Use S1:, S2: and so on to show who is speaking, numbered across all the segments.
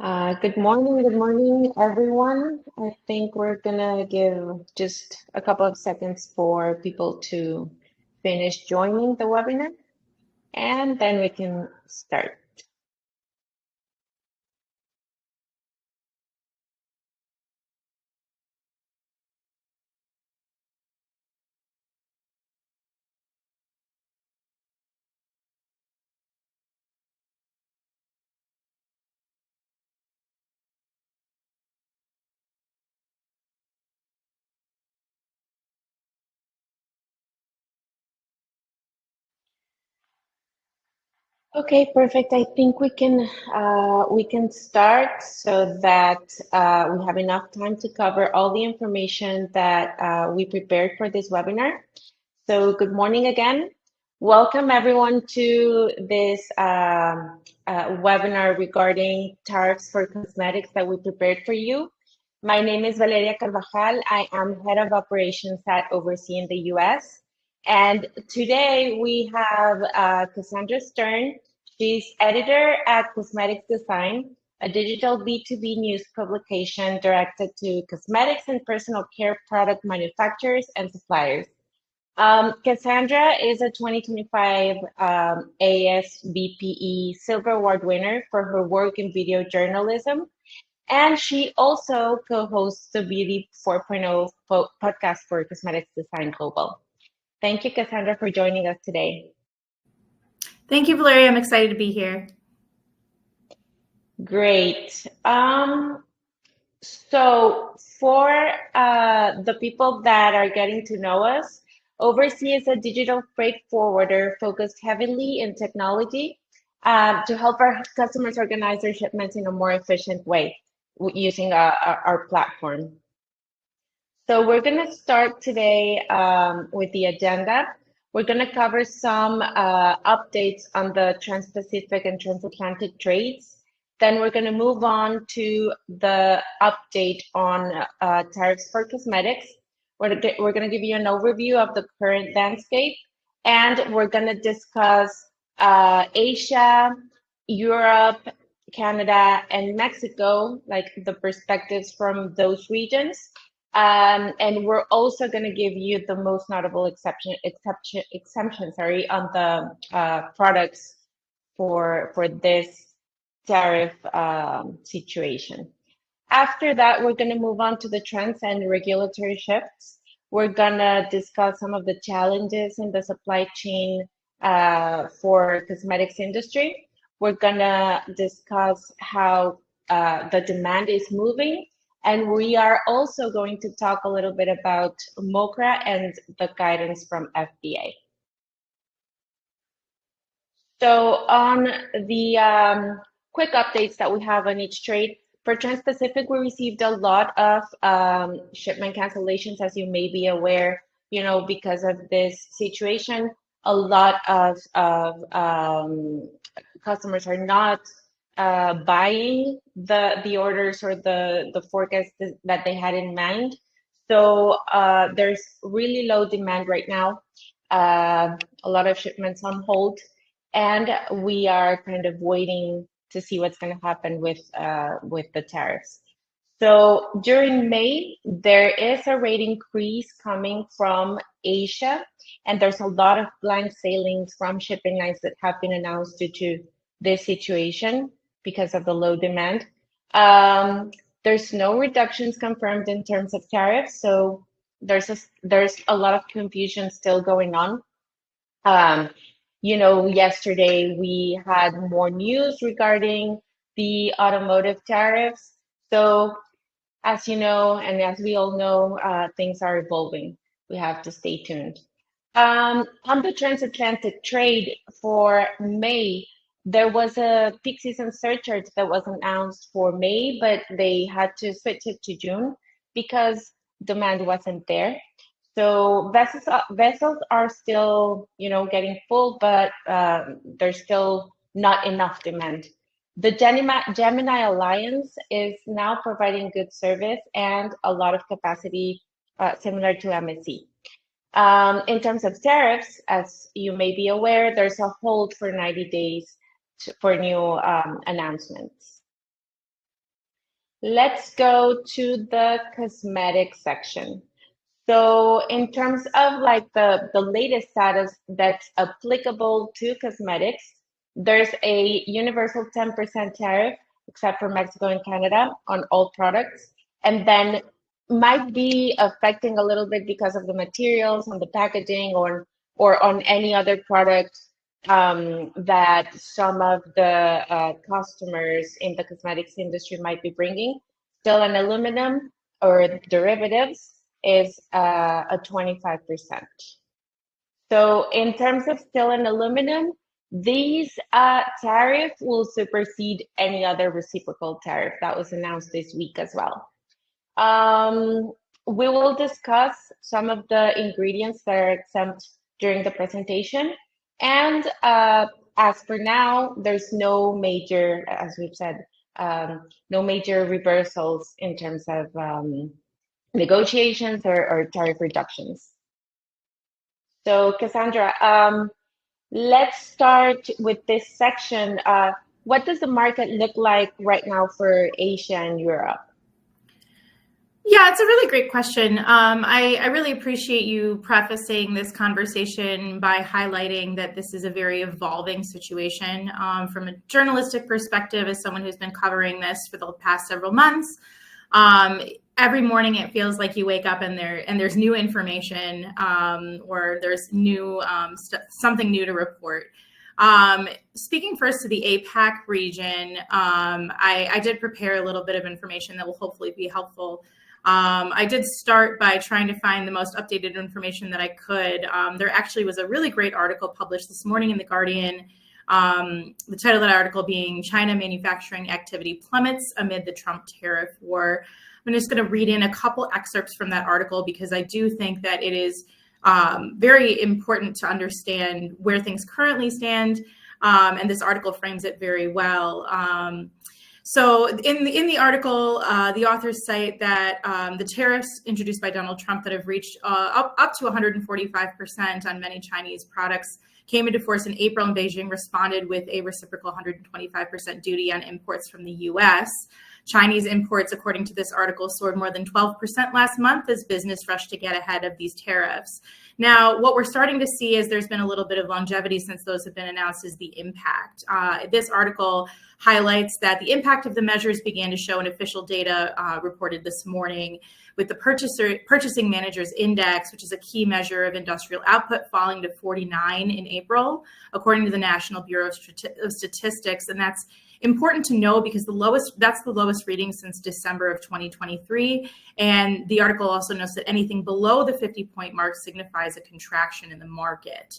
S1: Good morning, everyone. I think we're gonna give just a couple of seconds for people to finish joining the webinar, and then we can start. Okay, perfect. I think we can start so that we have enough time to cover all the information that we prepared for this webinar. So good morning again. Welcome everyone to this webinar regarding tariffs for cosmetics that we prepared for you. My name is Valeria Carbajal. I am head of operations at OVRSEA in the US. And today we have Cassandra Stern. She's editor at Cosmetics Design, a digital B2B news publication directed to cosmetics and personal care product manufacturers and suppliers. Cassandra is a 2025 ASBPE Silver Award winner for her work in video journalism, and she also co-hosts the Beauty 4.0 podcast for Cosmetics Design Global. Thank you, Cassandra, for joining us today.
S2: Thank you, Valeria. I'm excited to be here.
S1: Great. So for the people that are getting to know us, OVRSEA is a digital freight forwarder focused heavily in technology to help our customers organize their shipments in a more efficient way using our platform. So we're going to start today with the agenda. We're going to cover some updates on the Trans-Pacific and transatlantic trades. Then we're going to move on to the update on tariffs for cosmetics. We're going to give you an overview of the current landscape, and we're going to discuss Asia, Europe, Canada, and Mexico, like the perspectives from those regions. And we're also going to give you the most notable exemption, on the products for this tariff situation. After that, we're going to move on to the trends and regulatory shifts. We're going to discuss some of the challenges in the supply chain for cosmetics industry. We're going to discuss how the demand is moving. And we are also going to talk a little bit about MOCRA and the guidance from FDA. So on the quick updates that we have on each trade, for Trans-Pacific, we received a lot of shipment cancellations, as you may be aware, because of this situation. A lot of customers are not buying the orders or the forecast that they had in mind. So there's really low demand right now, a lot of shipments on hold, and we are kind of waiting to see what's going to happen with the tariffs. So during May, there is a rate increase coming from Asia, and there's a lot of blank sailings from shipping lines that have been announced due to this situation because of the low demand. There's no reductions confirmed in terms of tariffs, so there's a lot of confusion still going on. Yesterday we had more news regarding the automotive tariffs. So as you know, and as we all know, things are evolving. We have to stay tuned. On the transatlantic trade for May, there was a peak season surcharge that was announced for May, but they had to switch it to June because demand wasn't there. So vessels are still, getting full, but there's still not enough demand. The Gemini Alliance is now providing good service and a lot of capacity similar to MSC. In terms of tariffs, as you may be aware, there's a hold for 90 days for new announcements. let's go to the cosmetic section. So in terms of like the latest status that's applicable to cosmetics, there's a universal 10% tariff, except for Mexico and Canada, on all products. And then might be affecting a little bit because of the materials on the packaging or on any other product that some of the customers in the cosmetics industry might be bringing. Still an aluminum or derivatives is a 25%. So in terms of steel and aluminum, these tariff will supersede any other reciprocal tariff that was announced this week as well. We will discuss some of the ingredients that are exempt during the presentation. And as for now, there's no major, as we've said, no major reversals in terms of negotiations or tariff reductions. So Cassandra, let's start with this section. What does the market look like right now for Asia and Europe?
S2: Yeah, it's a really great question. I really appreciate you prefacing this conversation by highlighting that this is a very evolving situation. From a journalistic perspective, as someone who's been covering this for the past several months, every morning it feels like you wake up and there's new information or there's new something new to report. Speaking first to the APAC region, I did prepare a little bit of information that will hopefully be helpful. I did start by trying to find the most updated information that I could. There actually was a really great article published this morning in The Guardian. The title of that article being China Manufacturing Activity Plummets Amid the Trump Tariff War. I'm just going to read in a couple excerpts from that article because I do think that it is very important to understand where things currently stand. And this article frames it very well. So in the article, the authors cite that the tariffs introduced by Donald Trump that have reached up to 145% on many Chinese products came into force in April, and Beijing responded with a reciprocal 125% duty on imports from the U.S. Chinese imports, according to this article, soared more than 12% last month as business rushed to get ahead of these tariffs. Now, what we're starting to see is there's been a little bit of longevity since those have been announced is the impact. This article highlights that the impact of the measures began to show in official data reported this morning, with the Purchasing Managers Index, which is a key measure of industrial output, falling to 49 in April, according to the National Bureau of Statistics. And that's important to know because that's the lowest reading since December of 2023. And the article also notes that anything below the 50-point mark signifies a contraction in the market.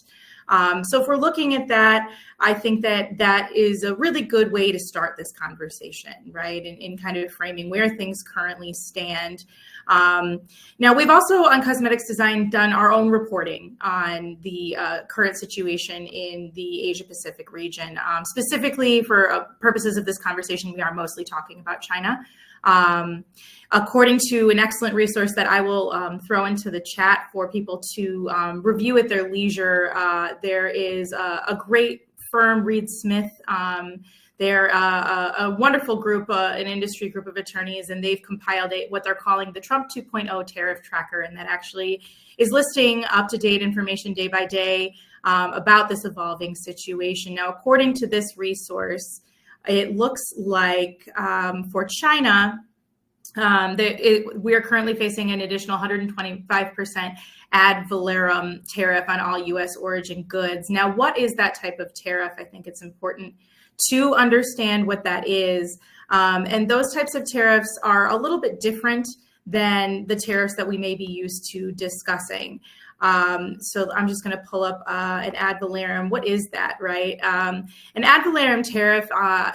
S2: So if we're looking at that, I think that is a really good way to start this conversation, right? In kind of framing where things currently stand. Now, we've also on Cosmetics Design done our own reporting on the current situation in the Asia Pacific region. Specifically for purposes of this conversation, we are mostly talking about China. According to an excellent resource that I will throw into the chat for people to review at their leisure, there is a great firm, Reed Smith. They're a wonderful group, an industry group of attorneys, and they've compiled what they're calling the Trump 2.0 tariff tracker, and that actually is listing up-to-date information day by day about this evolving situation. Now, according to this resource, it looks like for China, we are currently facing an additional 125% ad valorem tariff on all U.S. origin goods. Now, what is that type of tariff? I think it's important to understand what that is. And those types of tariffs are a little bit different than the tariffs that we may be used to discussing. So I'm just going to pull up an ad valorem. What is that, right? An ad valorem tariff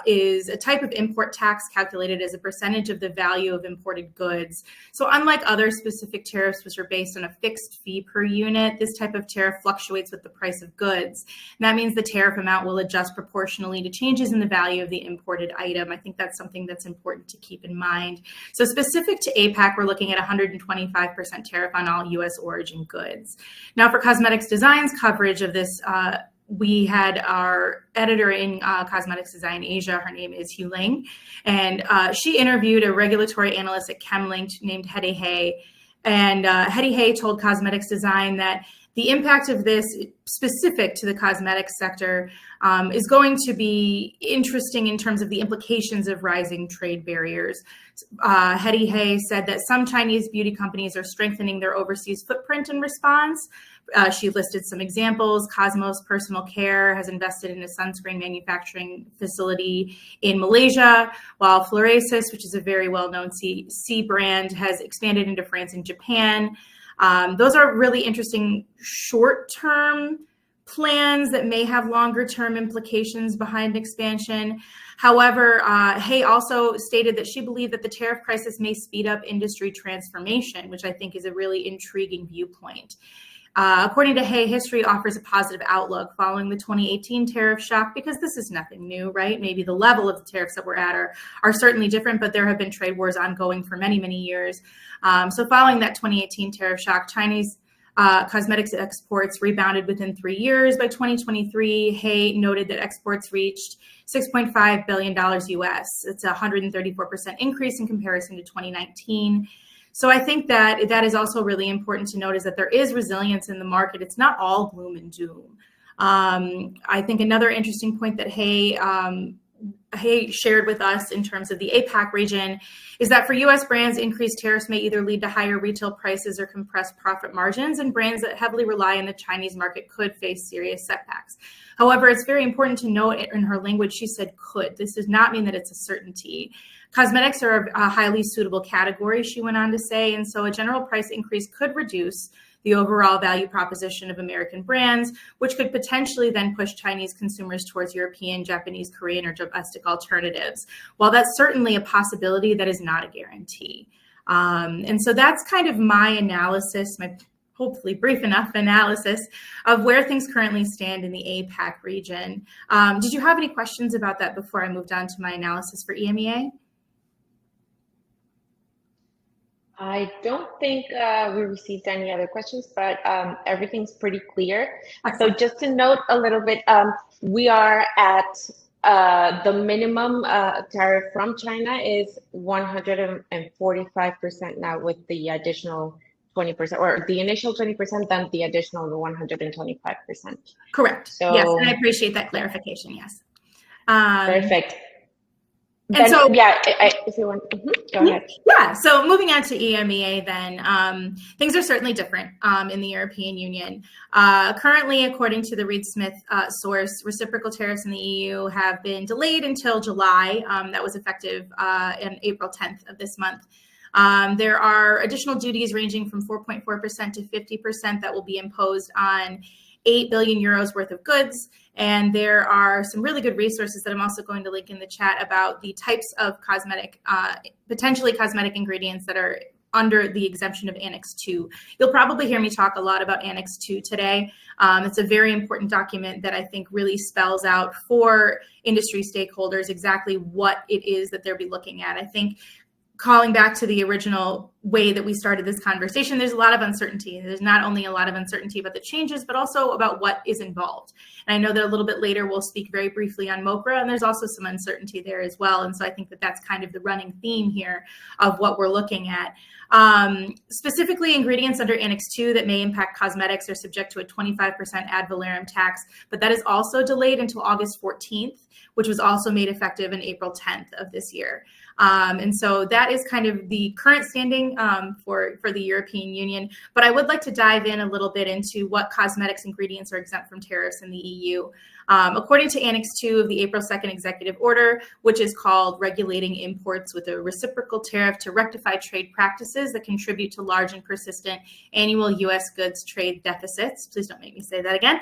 S2: is a type of import tax calculated as a percentage of the value of imported goods. So unlike other specific tariffs, which are based on a fixed fee per unit, this type of tariff fluctuates with the price of goods. And that means the tariff amount will adjust proportionally to changes in the value of the imported item. I think that's something that's important to keep in mind. So specific to APAC, we're looking at 125% tariff on all U.S. origin goods. Now, for Cosmetics Design's coverage of this we had our editor in Cosmetics Design Asia, her name is Hu Ling, and she interviewed a regulatory analyst at ChemLink named Hedy Hay. And Hedy Hay told Cosmetics Design that the impact of this specific to the cosmetics sector is going to be interesting in terms of the implications of rising trade barriers. Hedy Hay said that some Chinese beauty companies are strengthening their overseas footprint in response. She listed some examples. Cosmos Personal Care has invested in a sunscreen manufacturing facility in Malaysia, while Floresis, which is a very well-known C brand, has expanded into France and Japan. Those are really interesting short-term plans that may have longer-term implications behind expansion. However, Hay also stated that she believed that the tariff crisis may speed up industry transformation, which I think is a really intriguing viewpoint. According to Hay, history offers a positive outlook following the 2018 tariff shock, because this is nothing new, right? Maybe the level of the tariffs that we're at are certainly different, but there have been trade wars ongoing for many, many years. So following that 2018 tariff shock, Chinese cosmetics exports rebounded within 3 years. By 2023, Hay noted that exports reached $6.5 billion US. It's a 134% increase in comparison to 2019. So I think that that is also really important to note, is that there is resilience in the market. It's not all gloom and doom. I think another interesting point that Hay shared with us in terms of the APAC region is that for U.S. brands, increased tariffs may either lead to higher retail prices or compressed profit margins, and brands that heavily rely on the Chinese market could face serious setbacks. However, it's very important to note in her language, she said could. This does not mean that it's a certainty. Cosmetics are a highly suitable category, she went on to say, and so a general price increase could reduce the overall value proposition of American brands, which could potentially then push Chinese consumers towards European, Japanese, Korean, or domestic alternatives. While that's certainly a possibility, that is not a guarantee. And so that's kind of my analysis, my hopefully brief enough analysis of where things currently stand in the APAC region. Did you have any questions about that before I moved on to my analysis for EMEA?
S1: I don't think we received any other questions, but everything's pretty clear. So just to note a little bit, we are at the minimum tariff from China is 145% now, with the additional 20%, or the initial 20%, then the additional 125%.
S2: Correct.
S1: So,
S2: yes, and I appreciate that clarification. Yes.
S1: Perfect.
S2: And
S1: then,
S2: so,
S1: yeah, if you want, go ahead.
S2: Yeah, so moving on to EMEA then, things are certainly different in the European Union. Currently, according to the Reed Smith source, reciprocal tariffs in the EU have been delayed until July. That was effective on April 10th of this month. There are additional duties ranging from 4.4% to 50% that will be imposed on 8 billion euros worth of goods. And there are some really good resources that I'm also going to link in the chat about the types of potentially cosmetic ingredients that are under the exemption of Annex 2. You'll probably hear me talk a lot about Annex 2 today. It's a very important document that I think really spells out for industry stakeholders exactly what it is that they'll be looking at. I think calling back to the original way that we started this conversation, there's a lot of uncertainty. There's not only a lot of uncertainty about the changes, but also about what is involved. And I know that a little bit later we'll speak very briefly on MOCRA, and there's also some uncertainty there as well. And so I think that that's kind of the running theme here of what we're looking at. Specifically, ingredients under Annex 2 that may impact cosmetics are subject to a 25% ad valorem tax, but that is also delayed until August 14th, which was also made effective in April 10th of this year. And so that is kind of the current standing for the European Union. But I would like to dive in a little bit into what cosmetics ingredients are exempt from tariffs in the EU. According to Annex 2 of the April 2nd executive order, which is called Regulating Imports with a Reciprocal Tariff to Rectify Trade Practices that Contribute to Large and Persistent Annual U.S. Goods Trade Deficits. Please don't make me say that again.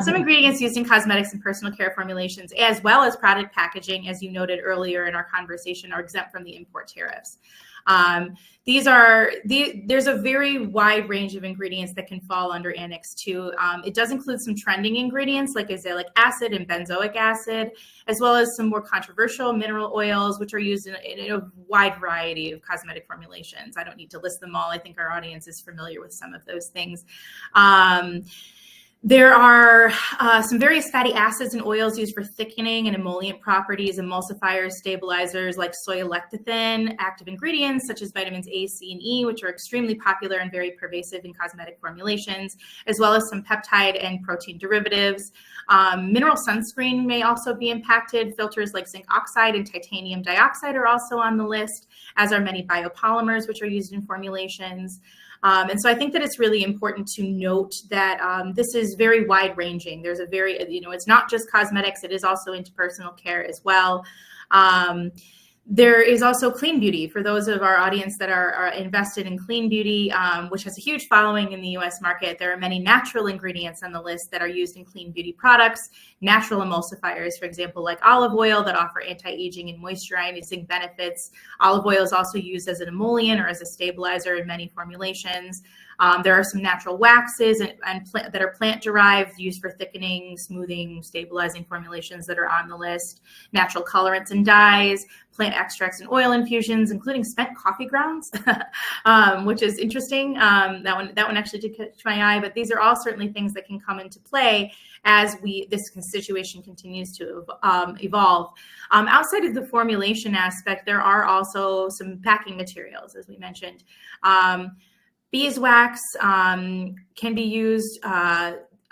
S2: Some ingredients used in cosmetics and personal care formulations, as well as product packaging, as you noted earlier in our conversation, are exempt from the import tariffs. There's a very wide range of ingredients that can fall under Annex 2. It does include some trending ingredients like azelaic acid and benzoic acid, as well as some more controversial mineral oils, which are used in a wide variety of cosmetic formulations. I don't need to list them all. I think our audience is familiar with some of those things. There are some various fatty acids and oils used for thickening and emollient properties, emulsifiers, stabilizers like soy lecithin, active ingredients such as vitamins A, C, and E, which are extremely popular and very pervasive in cosmetic formulations, as well as some peptide and protein derivatives. Mineral sunscreen may also be impacted. Filters like zinc oxide and titanium dioxide are also on the list, as are many biopolymers, which are used in formulations. And so I think that it's really important to note that this is very wide ranging. There's a very, it's not just cosmetics, it is also into personal care as well. There is also clean beauty for those of our audience that are invested in clean beauty, which has a huge following in the US market. There are many natural ingredients on the list that are used in clean beauty products, natural emulsifiers, for example, like olive oil that offer anti-aging and moisturizing benefits. Olive oil is also used as an emollient or as a stabilizer in many formulations. There are some natural waxes that are plant-derived, used for thickening, smoothing, stabilizing formulations that are on the list. Natural colorants and dyes, plant extracts and oil infusions, including spent coffee grounds, which is interesting. That one actually did catch my eye, but these are all certainly things that can come into play as this situation continues to evolve. Outside of the formulation aspect, there are also some packing materials, as we mentioned. Beeswax can be used,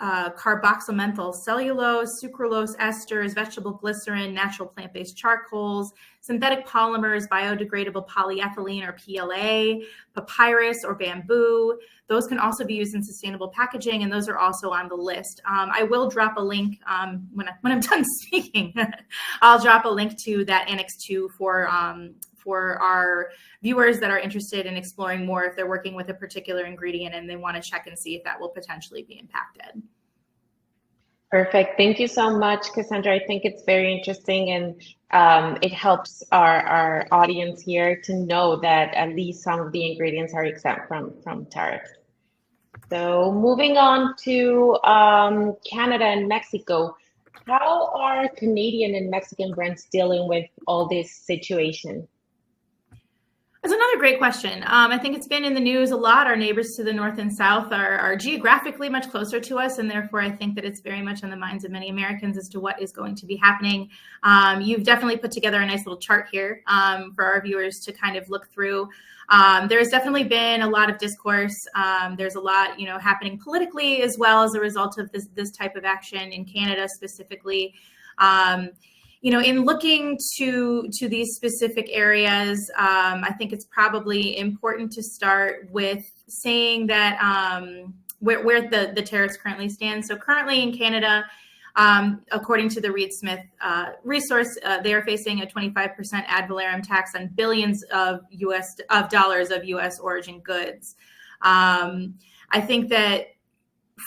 S2: carboxymethyl cellulose, sucralose esters, vegetable glycerin, natural plant-based charcoals, synthetic polymers, biodegradable polyethylene or PLA, papyrus or bamboo. Those can also be used in sustainable packaging, and those are also on the list. I will drop a link when I'm done speaking. I'll drop a link to that Annex 2 for our viewers that are interested in exploring more if they're working with a particular ingredient and they want to check and see if that will potentially be impacted.
S1: Perfect. Thank you so much, Cassandra. I think it's very interesting, and it helps our audience here to know that at least some of the ingredients are exempt from tariffs. So moving on to Canada and Mexico, how are Canadian and Mexican brands dealing with all this situation?
S2: That's another great question. I think it's been in the news a lot. Our neighbors to the north and south are geographically much closer to us, and therefore I think that it's very much on the minds of many Americans as to what is going to be happening. You've definitely put together a nice little chart here for our viewers to kind of look through. There has definitely been a lot of discourse. There's a lot, happening politically as well as a result of this type of action in Canada specifically. In looking to these specific areas, I think it's probably important to start with saying that where the tariffs currently stand. So currently in Canada, according to the Reed Smith resource, they are facing a 25% ad valorem tax on billions of dollars of U.S. origin goods. I think that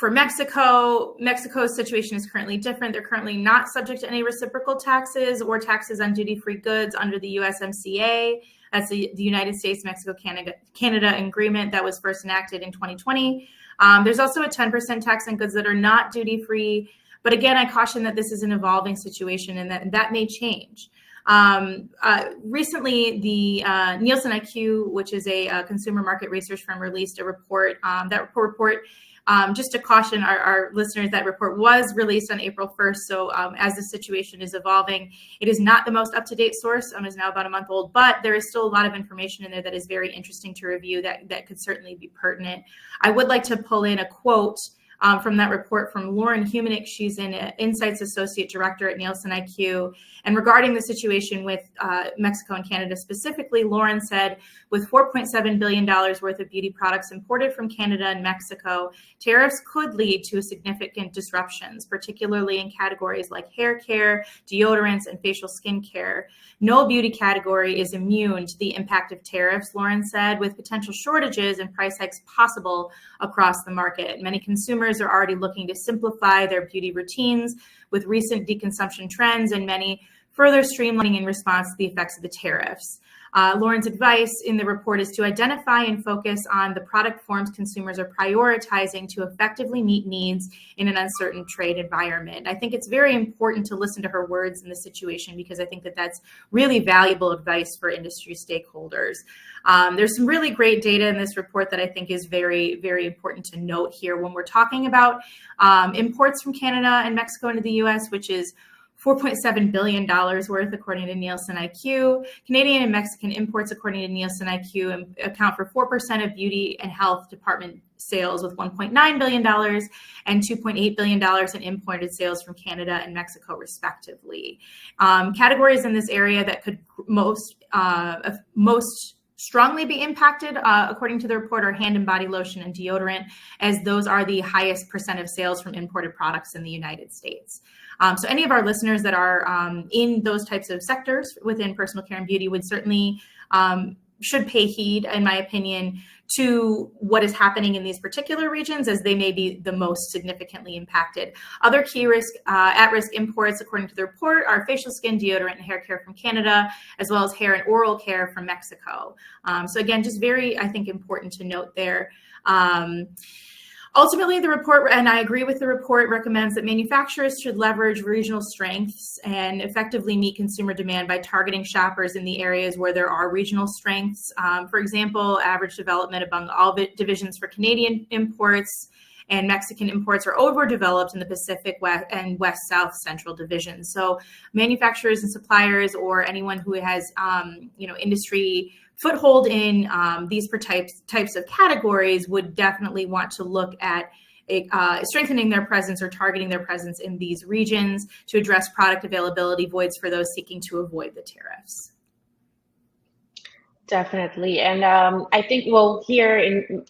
S2: for Mexico's situation is currently different. They're currently not subject to any reciprocal taxes or taxes on duty-free goods under the USMCA. That's the United States-Mexico-Canada agreement that was first enacted in 2020. There's also a 10% tax on goods that are not duty-free. But again, I caution that this is an evolving situation and that may change. Recently, the Nielsen IQ, which is a consumer market research firm, released a report. That report just to caution our listeners, that report was released on April 1st. So as the situation is evolving, it is not the most up-to-date source. It is now about a month old, but there is still a lot of information in there that is very interesting to review that could certainly be pertinent. I would like to pull in a quote from that report from Lauren Humanick. She's an Insights Associate Director at Nielsen IQ. And regarding the situation with Mexico and Canada specifically, Lauren said, with $4.7 billion worth of beauty products imported from Canada and Mexico, tariffs could lead to significant disruptions, particularly in categories like hair care, deodorants, and facial skin care. No beauty category is immune to the impact of tariffs, Lauren said, with potential shortages and price hikes possible across the market. Many consumers are already looking to simplify their beauty routines with recent deconsumption trends and many further streamlining in response to the effects of the tariffs. Lauren's advice in the report is to identify and focus on the product forms consumers are prioritizing to effectively meet needs in an uncertain trade environment. I think it's very important to listen to her words in this situation, because I think that that's really valuable advice for industry stakeholders. There's some really great data in this report that I think is very, very important to note here when we're talking about imports from Canada and Mexico into the US, which is $4.7 billion worth, according to Nielsen IQ. Canadian and Mexican imports, according to Nielsen IQ, account for 4% of beauty and health department sales, with $1.9 billion and $2.8 billion in imported sales from Canada and Mexico, respectively. Categories in this area that could most strongly be impacted, according to the report, are hand and body lotion and deodorant, as those are the highest percent of sales from imported products in the United States. So any of our listeners that are in those types of sectors within personal care and beauty would certainly should pay heed, in my opinion, to what is happening in these particular regions, as they may be the most significantly impacted. Other key at-risk imports, according to the report, are facial, skin, deodorant, and hair care from Canada, as well as hair and oral care from Mexico. So again, just very, I think, important to note there. Ultimately, the report, and I agree with the report, recommends that manufacturers should leverage regional strengths and effectively meet consumer demand by targeting shoppers in the areas where there are regional strengths. For example, average development among all divisions for Canadian imports and Mexican imports are overdeveloped in the Pacific West and West South Central divisions. So manufacturers and suppliers, or anyone who has industry foothold in these types of categories, would definitely want to look at strengthening their presence or targeting their presence in these regions to address product availability voids for those seeking to avoid the tariffs.
S1: Definitely. And I think, well, here in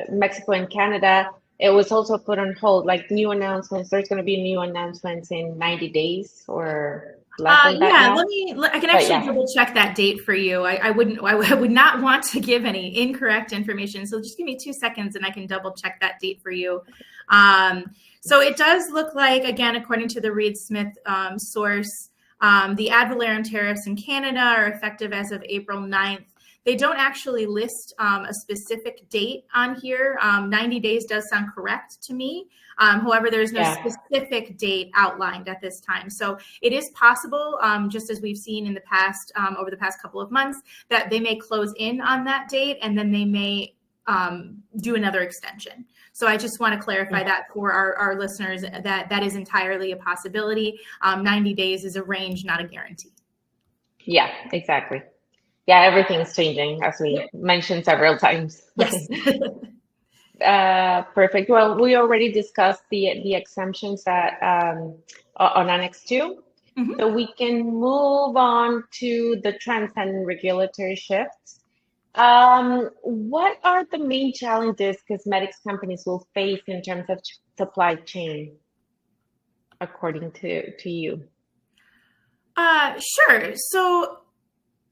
S1: Mexico and Canada, it was also put on hold, like new announcements. There's going to be new announcements in 90 days or less than that now.
S2: I can actually double check that date for you. I would not want to give any incorrect information. So just give me 2 seconds and I can double check that date for you. So it does look like, again, according to the Reed Smith source, the ad valorem tariffs in Canada are effective as of April 9th. They don't actually list a specific date on here. 90 days does sound correct to me. However, there's no specific date outlined at this time. So it is possible, just as we've seen in the past, over the past couple of months, that they may close in on that date and then they may do another extension. So I just want to clarify that for our listeners, that is entirely a possibility. 90 days is a range, not a guarantee.
S1: Yeah, exactly. Yeah, everything's changing, as we mentioned several times.
S2: Yes.
S1: Perfect. Well, we already discussed the exemptions that on Annex 2. Mm-hmm. So we can move on to the trends and regulatory shifts. What are the main challenges cosmetics companies will face in terms of supply chain, according to you?
S2: Sure. So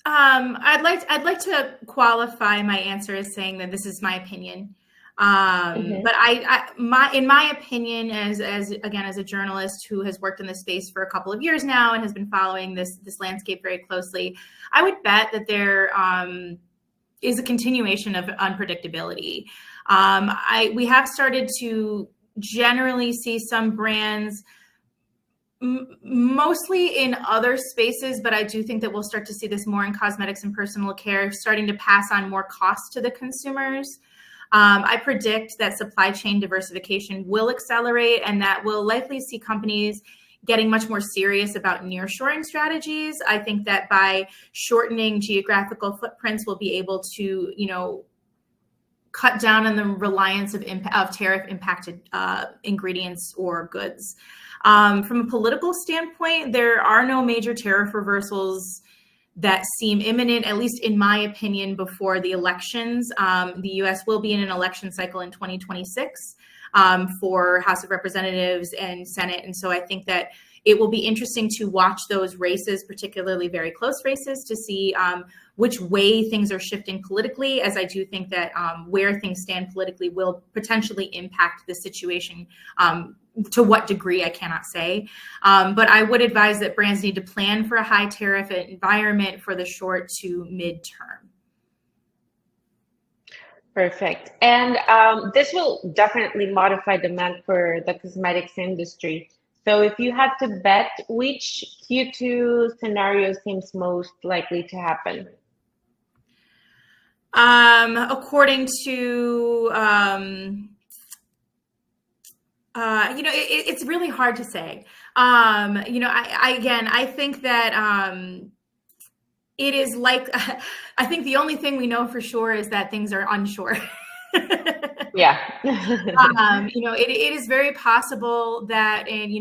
S2: I'd like to qualify my answer as saying that this is my opinion. But in my opinion, as a journalist who has worked in this space for a couple of years now and has been following this landscape very closely, I would bet that there is a continuation of unpredictability. We have started to generally see some brands, mostly in other spaces, but I do think that we'll start to see this more in cosmetics and personal care, starting to pass on more costs to the consumers. I predict that supply chain diversification will accelerate, and that will likely see companies getting much more serious about nearshoring strategies. I think that by shortening geographical footprints, we'll be able to, cut down on the reliance of tariff impacted ingredients or goods. From a political standpoint, there are no major tariff reversals that seem imminent, at least in my opinion, before the elections. The U.S. will be in an election cycle in 2026 for House of Representatives and Senate. And so I think that it will be interesting to watch those races, particularly very close races, to see which way things are shifting politically, as I do think that where things stand politically will potentially impact the situation to what degree, I cannot say. But I would advise that brands need to plan for a high tariff environment for the short to mid-term.
S1: Perfect. And this will definitely modify demand for the cosmetics industry. So if you had to bet, which Q2 scenario seems most likely to happen?
S2: According to, it's really hard to say. I think that it is like, I think the only thing we know for sure is that things are unsure.
S1: Yeah.
S2: It is very possible that, in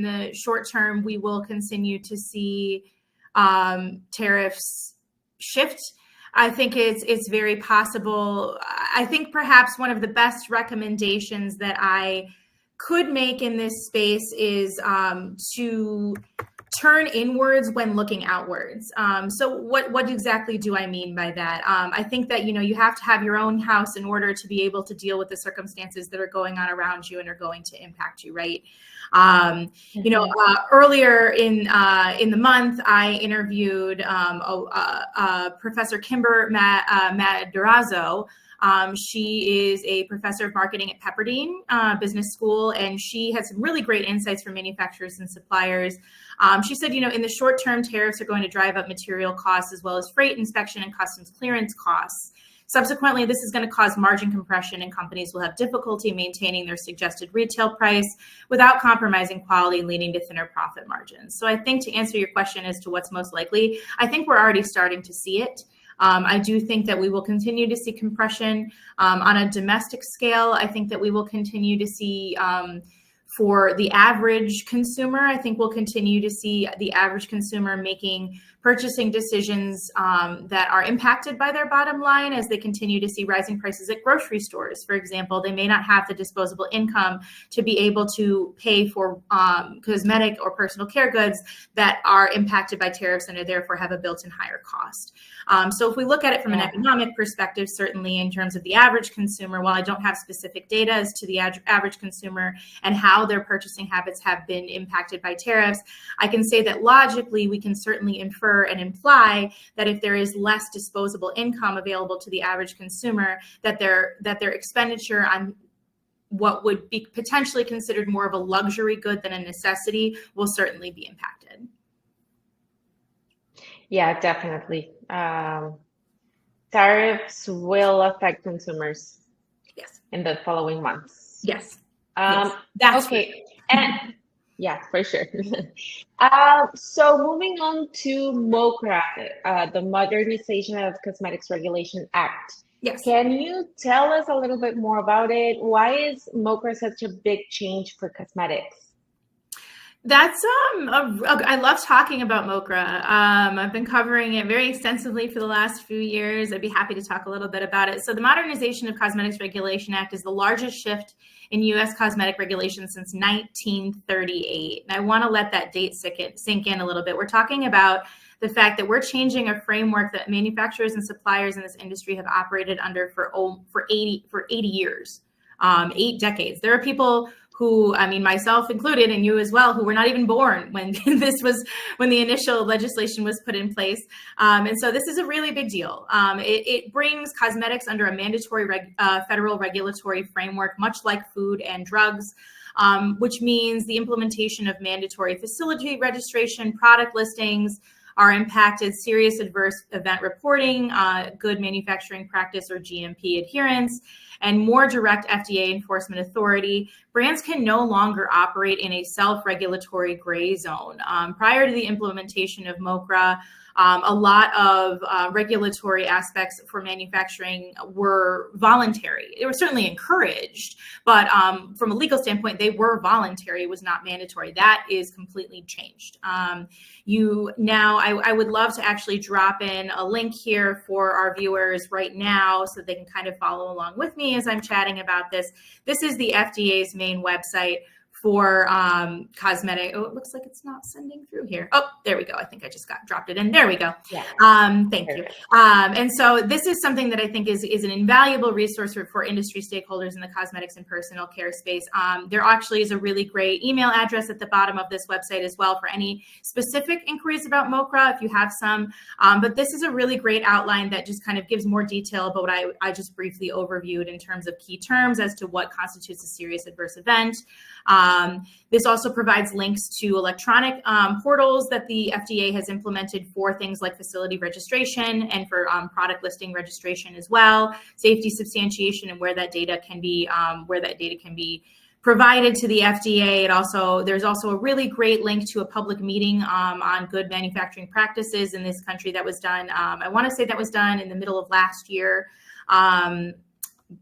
S2: the short term, we will continue to see tariffs shift. I think it's very possible. I think perhaps one of the best recommendations that I could make in this space is to turn inwards when looking outwards. So what exactly do I mean by that? I think that, you have to have your own house in order to be able to deal with the circumstances that are going on around you and are going to impact you, right? Earlier in the month, I interviewed Professor Kimber Matarazzo. She is a professor of marketing at Pepperdine Business School, and she had some really great insights for manufacturers and suppliers. She said, in the short term, tariffs are going to drive up material costs as well as freight, inspection, and customs clearance costs. Subsequently, this is going to cause margin compression, and companies will have difficulty maintaining their suggested retail price without compromising quality, leading to thinner profit margins. So I think, to answer your question as to what's most likely, I think we're already starting to see it. I do think that we will continue to see compression on a domestic scale. I think that we will continue to see, for the average consumer, I think we'll continue to see the average consumer making purchasing decisions that are impacted by their bottom line as they continue to see rising prices at grocery stores. For example, they may not have the disposable income to be able to pay for cosmetic or personal care goods that are impacted by tariffs and are therefore have a built-in higher cost. So if we look at it from an economic perspective, certainly in terms of the average consumer, while I don't have specific data as to the average consumer and how their purchasing habits have been impacted by tariffs, I can say that logically we can certainly infer and imply that if there is less disposable income available to the average consumer, that their expenditure on what would be potentially considered more of a luxury good than a necessity will certainly be impacted.
S1: Yeah, definitely. Tariffs will affect consumers.
S2: Yes.
S1: In the following months.
S2: Yes.
S1: That's okay. And yeah, for sure. So moving on to MOCRA, the Modernization of Cosmetics Regulation Act.
S2: Yes.
S1: Can you tell us a little bit more about it? Why is MOCRA such a big change for cosmetics?
S2: That's I love talking about MOCRA. I've been covering it very extensively for the last few years. I'd be happy to talk a little bit about it. So the Modernization of Cosmetics Regulation Act is the largest shift in U.S. cosmetic regulation since 1938. And I want to let that date sink in a little bit. We're talking about the fact that we're changing a framework that manufacturers and suppliers in this industry have operated under for 80 years, 8 decades. There are people who, I mean, myself included, and you as well, who were not even born when when the initial legislation was put in place. And so this is a really big deal. It brings cosmetics under a mandatory federal regulatory framework, much like food and drugs, which means the implementation of mandatory facility registration, product listings are impacted, serious adverse event reporting, good manufacturing practice or GMP adherence, and more direct FDA enforcement authority. Brands can no longer operate in a self-regulatory gray zone. Prior to the implementation of MOCRA, a lot of regulatory aspects for manufacturing were voluntary. They were certainly encouraged, but from a legal standpoint, they were voluntary. It was not mandatory. That is completely changed. I would love to actually drop in a link here for our viewers right now so they can kind of follow along with me as I'm chatting about this. This is the FDA's main website for cosmetic. Oh, it looks like it's not sending through here. Oh, there we go. I think I just dropped it in. There we go.
S1: Yeah.
S2: Thank you. And so this is something that I think is an invaluable resource for industry stakeholders in the cosmetics and personal care space. There actually is a really great email address at the bottom of this website as well for any specific inquiries about MOCRA, if you have some. But this is a really great outline that just kind of gives more detail about what I just briefly overviewed in terms of key terms as to what constitutes a serious adverse event. This also provides links to electronic portals that the FDA has implemented for things like facility registration and for product listing registration as well, safety substantiation, and where that data can be provided to the FDA. There's also a really great link to a public meeting on good manufacturing practices in this country that was done. I want to say that was done in the middle of last year.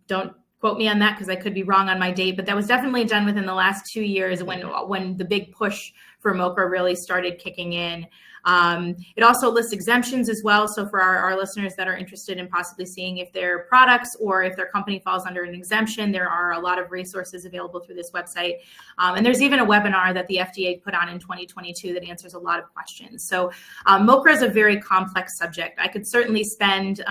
S2: Don't quote me on that because I could be wrong on my date, but that was definitely done within the last 2 years when the big push for MOCRA really started kicking in. It also lists exemptions as well. So for our listeners that are interested in possibly seeing if their products or if their company falls under an exemption, there are a lot of resources available through this website. And there's even a webinar that the FDA put on in 2022 that answers a lot of questions. So MOCRA is a very complex subject. I could certainly spend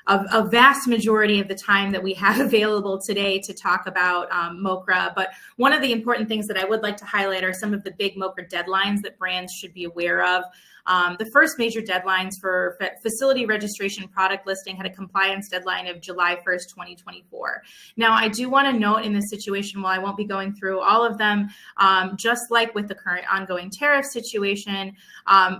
S2: a vast majority of the time that we have available today to talk about MOCRA. But one of the important things that I would like to highlight are some of the big MOCRA deadlines that brands should be aware of. The first major deadlines for facility registration product listing had a compliance deadline of July 1st, 2024. Now, I do want to note in this situation, while I won't be going through all of them, just like with the current ongoing tariff situation,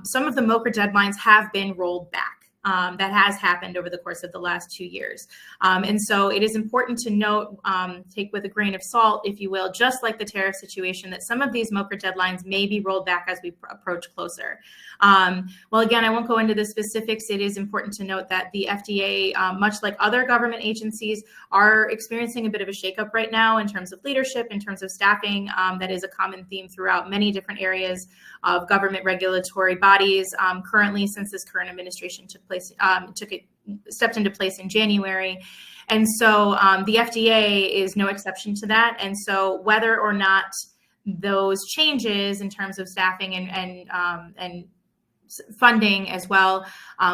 S2: some of the MOCRA deadlines have been rolled back. That has happened over the course of the last 2 years. And so it is important to note, take with a grain of salt, if you will, just like the tariff situation, that some of these MOCRA deadlines may be rolled back as we approach closer. Well, again, I won't go into the specifics. It is important to note that the FDA, much like other government agencies, are experiencing a bit of a shakeup right now in terms of leadership, in terms of staffing. That is a common theme throughout many different areas of government regulatory bodies. Currently, since this current administration stepped into place in January. And so the FDA is no exception to that. And so whether or not those changes in terms of staffing and funding as well,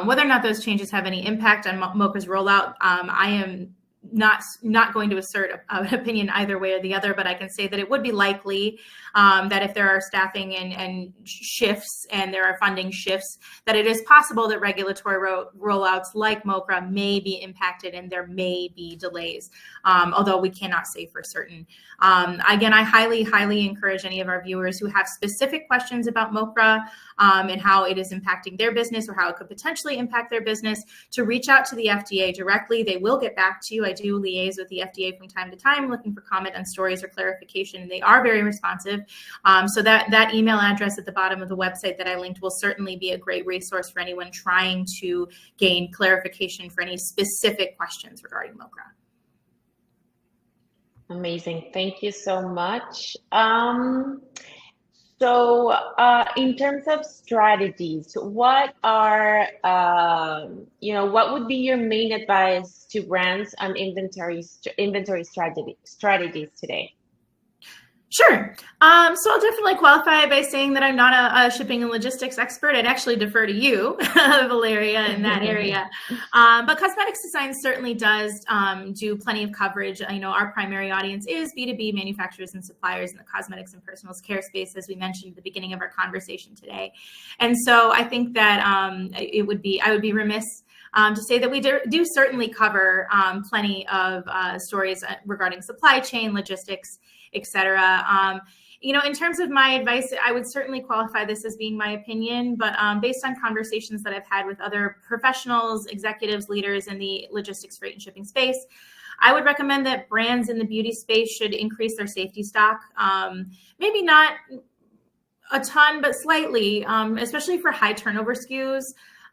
S2: whether or not those changes have any impact on MOCRA's rollout, I am not going to assert an opinion either way or the other, but I can say that it would be likely that if there are staffing and shifts and there are funding shifts, that it is possible that regulatory rollouts like MOCRA may be impacted and there may be delays, although we cannot say for certain. Again, I highly encourage any of our viewers who have specific questions about MOCRA and how it is impacting their business or how it could potentially impact their business to reach out to the FDA directly. They will get back to you. I do liaise with the FDA from time to time looking for comment on stories or clarification, and they are very responsive. So that email address at the bottom of the website that I linked will certainly be a great resource for anyone trying to gain clarification for any specific questions regarding MOCRA.
S1: Amazing. Thank you so much. So in terms of strategies, what are, what would be your main advice to brands on inventory strategies today?
S2: Sure. So I'll definitely qualify by saying that I'm not a shipping and logistics expert. I'd actually defer to you, Valeria, in that area. But Cosmetics Design certainly does do plenty of coverage. Our primary audience is B2B manufacturers and suppliers in the cosmetics and personal care space, as we mentioned at the beginning of our conversation today. And so I think that I would be remiss to say that we do certainly cover plenty of stories regarding supply chain, logistics, et cetera. In terms of my advice, I would certainly qualify this as being my opinion, but based on conversations that I've had with other professionals, executives, leaders in the logistics, freight, and shipping space, I would recommend that brands in the beauty space should increase their safety stock. Maybe not a ton, but slightly, especially for high turnover SKUs.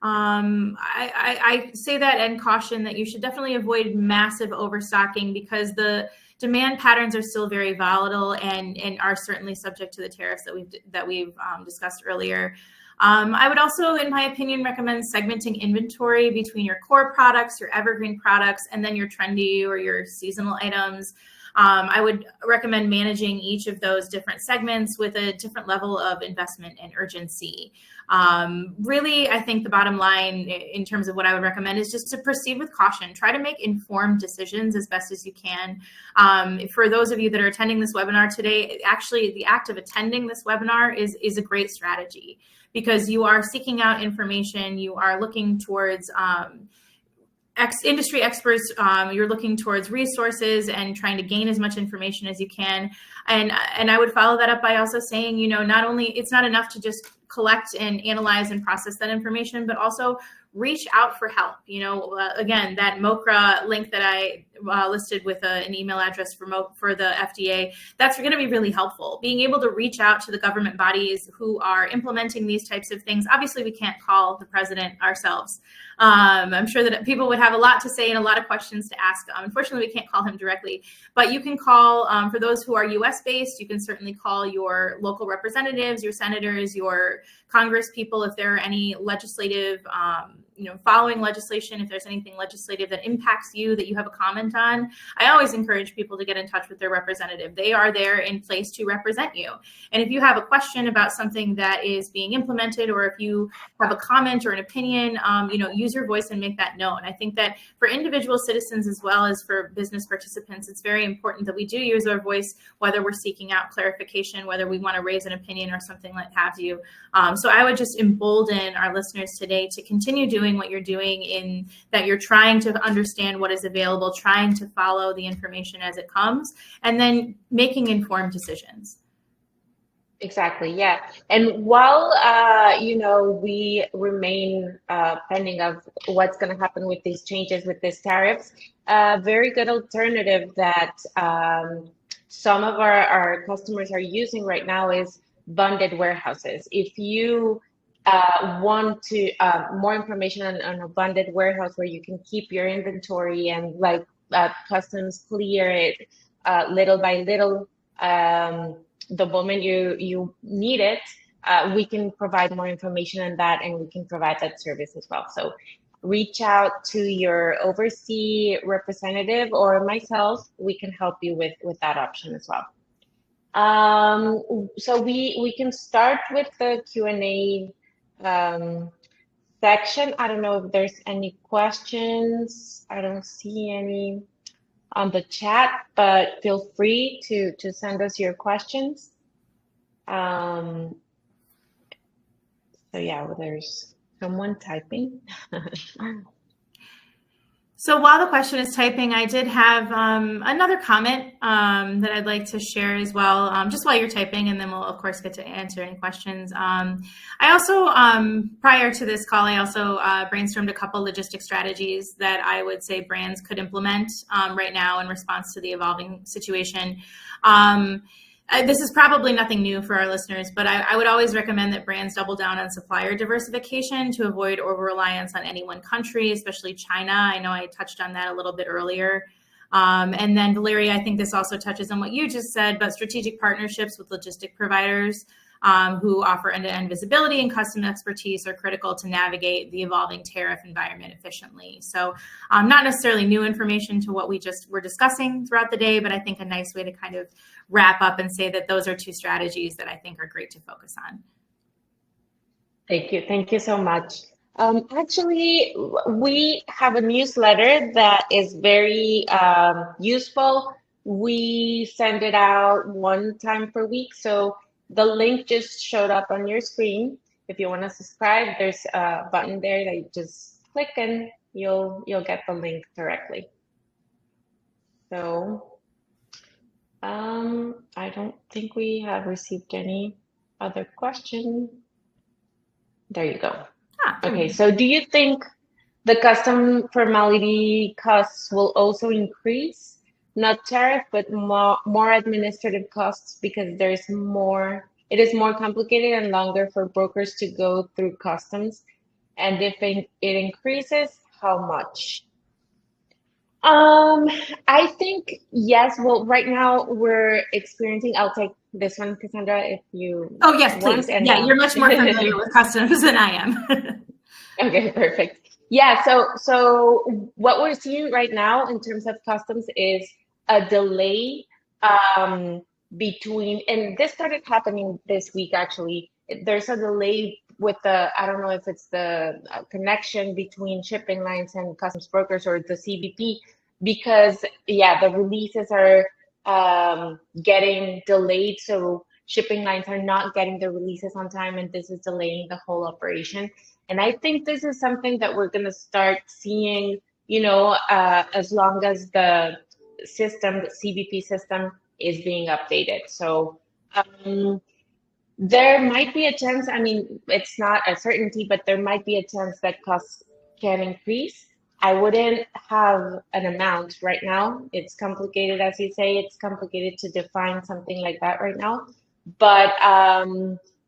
S2: I say that and caution that you should definitely avoid massive overstocking because the demand patterns are still very volatile and are certainly subject to the tariffs that we've discussed earlier. I would also, in my opinion, recommend segmenting inventory between your core products, your evergreen products, and then your trendy or your seasonal items. I would recommend managing each of those different segments with a different level of investment and urgency. Really, I think the bottom line in terms of what I would recommend is just to proceed with caution. Try to make informed decisions as best as you can. For those of you that are attending this webinar today, actually the act of attending this webinar is a great strategy, because you are seeking out information, you are looking towards industry experts, you're looking towards resources and trying to gain as much information as you can. And I would follow that up by also saying, you know, not only, it's not enough to just collect and analyze and process that information, but also reach out for help. You know, again, that MOCRA link that I listed with an email address for the FDA, that's going to be really helpful. Being able to reach out to the government bodies who are implementing these types of things. Obviously, we can't call the president ourselves. I'm sure that people would have a lot to say and a lot of questions to ask. Unfortunately, we can't call him directly, but you can call, for those who are US based, you can certainly call your local representatives, your senators, your Congress people, if there are any legislative, following legislation, if there's anything legislative that impacts you that you have a comment on. I always encourage people to get in touch with their representative. They are there in place to represent you. And if you have a question about something that is being implemented, or if you have a comment or an opinion, use your voice and make that known. I think that for individual citizens as well as for business participants, it's very important that we do use our voice, whether we're seeking out clarification, whether we want to raise an opinion or something like have you. So I would just embolden our listeners today to continue doing what you're doing, in that you're trying to understand what is available, trying to follow the information as it comes, and then making informed decisions.
S1: Exactly. Yeah. And while, we remain pending of what's going to happen with these changes, with these tariffs, a very good alternative that some of our customers are using right now is bonded warehouses. If you want to more information on a bonded warehouse where you can keep your inventory and customs clear it little by little, the moment you need it, we can provide more information on that, and we can provide that service as well. So reach out to your overseas representative or myself. We can help you with that option as well. So we can start with the Q&A section. I don't know if there's any questions. I don't see any on the chat, but feel free to send us your questions. So yeah, there's someone typing.
S2: So while the question is typing, I did have another comment that I'd like to share as well, just while you're typing, and then we'll, of course, get to answer any questions. I also, prior to this call, I also brainstormed a couple logistic strategies that I would say brands could implement right now in response to the evolving situation. This is probably nothing new for our listeners, but I would always recommend that brands double down on supplier diversification to avoid over-reliance on any one country, especially China. I know I touched on that a little bit earlier. And then, Valeria, I think this also touches on what you just said, but strategic partnerships with logistic providers who offer end-to-end visibility and custom expertise are critical to navigate the evolving tariff environment efficiently. So not necessarily new information to what we just were discussing throughout the day, but I think a nice way to kind of wrap up and say that those are two strategies that I think are great to focus on.
S1: Thank you. Thank you so much. Actually, we have a newsletter that is very useful. We send it out one time per week. So the link just showed up on your screen. If you want to subscribe, there's a button there that you just click and you'll get the link directly. So I don't think we have received any other question. There you go. Okay, so do you think the custom formality costs will also increase? Not tariff, but more administrative costs, because it is more complicated and longer for brokers to go through customs. And if it increases, how much? I think yes. Well, right now we're experiencing, I'll take this one, Cassandra, if you
S2: Oh, yes, please. And, yeah, you're much more familiar with customs than I am.
S1: Okay, perfect. Yeah, so what we're seeing right now in terms of customs is a delay between, and this started happening this week actually. There's a delay with the, I don't know if it's the connection between shipping lines and customs brokers or the CBP, because yeah, the releases are getting delayed. So shipping lines are not getting the releases on time, and this is delaying the whole operation. And I think this is something that we're going to start seeing, as long as the system, the CBP system, is being updated. So there might be a chance, I mean, it's not a certainty, but there might be a chance that costs can increase. I wouldn't have an amount right now. It's complicated, as you say, it's complicated to define something like that right now. But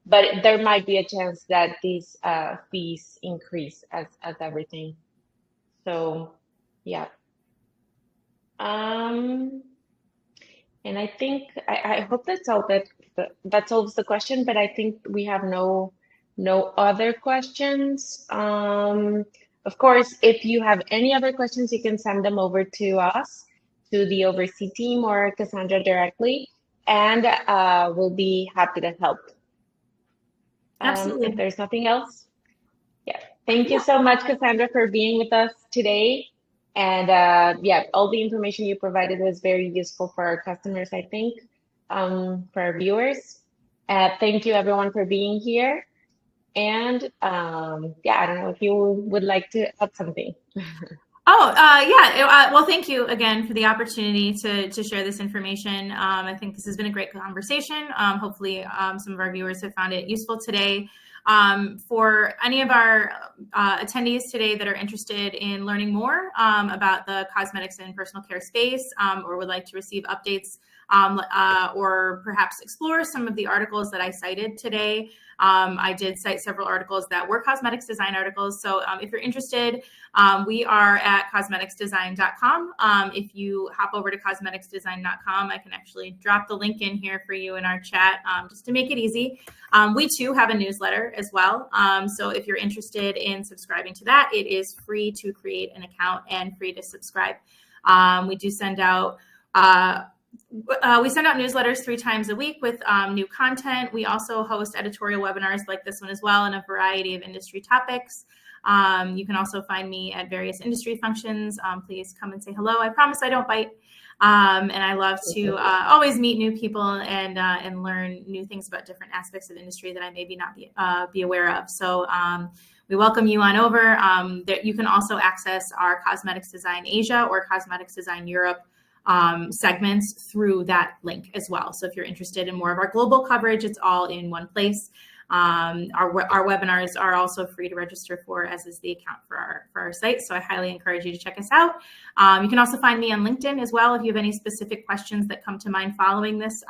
S1: there might be a chance that these fees increase as everything. So yeah. And I think I hope that's all that solves the question, but I think we have no other questions. Of course, if you have any other questions, you can send them over to us, to the OVRSEA team or Cassandra directly, and we'll be happy to help.
S2: Absolutely.
S1: If there's nothing else, yeah. Thank you so much, Cassandra, for being with us today. And yeah, all the information you provided was very useful for our customers, I think, for our viewers. Thank you, everyone, for being here. And yeah, I don't know if you would like to add something.
S2: Yeah. Well, thank you again for the opportunity to share this information. I think this has been a great conversation. Hopefully, some of our viewers have found it useful today. For any of our attendees today that are interested in learning more about the cosmetics and personal care space, or would like to receive updates, or perhaps explore some of the articles that I cited today. I did cite several articles that were cosmetics design articles. So if you're interested, we are at cosmeticsdesign.com. If you hop over to cosmeticsdesign.com, I can actually drop the link in here for you in our chat, just to make it easy. We too have a newsletter as well. So if you're interested in subscribing to that, it is free to create an account and free to subscribe. We do send out newsletters 3 times a week with new content. We also host editorial webinars like this one as well in a variety of industry topics. You can also find me at various industry functions. Please come and say hello. I promise I don't bite. And I love to always meet new people and learn new things about different aspects of industry that I maybe not be aware of. So we welcome you on over. You can also access our Cosmetics Design Asia or Cosmetics Design Europe segments through that link as well. So if you're interested in more of our global coverage, it's all in one place. Our webinars are also free to register for, as is the account for our site. So I highly encourage you to check us out. You can also find me on LinkedIn as well if you have any specific questions that come to mind following this.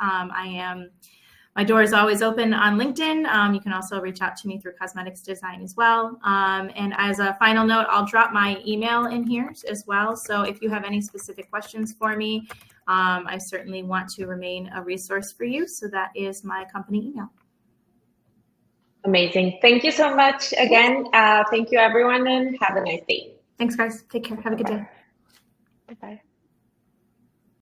S2: My door is always open on LinkedIn. You can also reach out to me through Cosmetics Design as well. And as a final note, I'll drop my email in here as well. So if you have any specific questions for me, I certainly want to remain a resource for you. So that is my company email.
S1: Amazing. Thank you so much again. Thank you, everyone, and have a nice day.
S2: Thanks, guys. Take care. Have a good day.
S1: Bye-bye.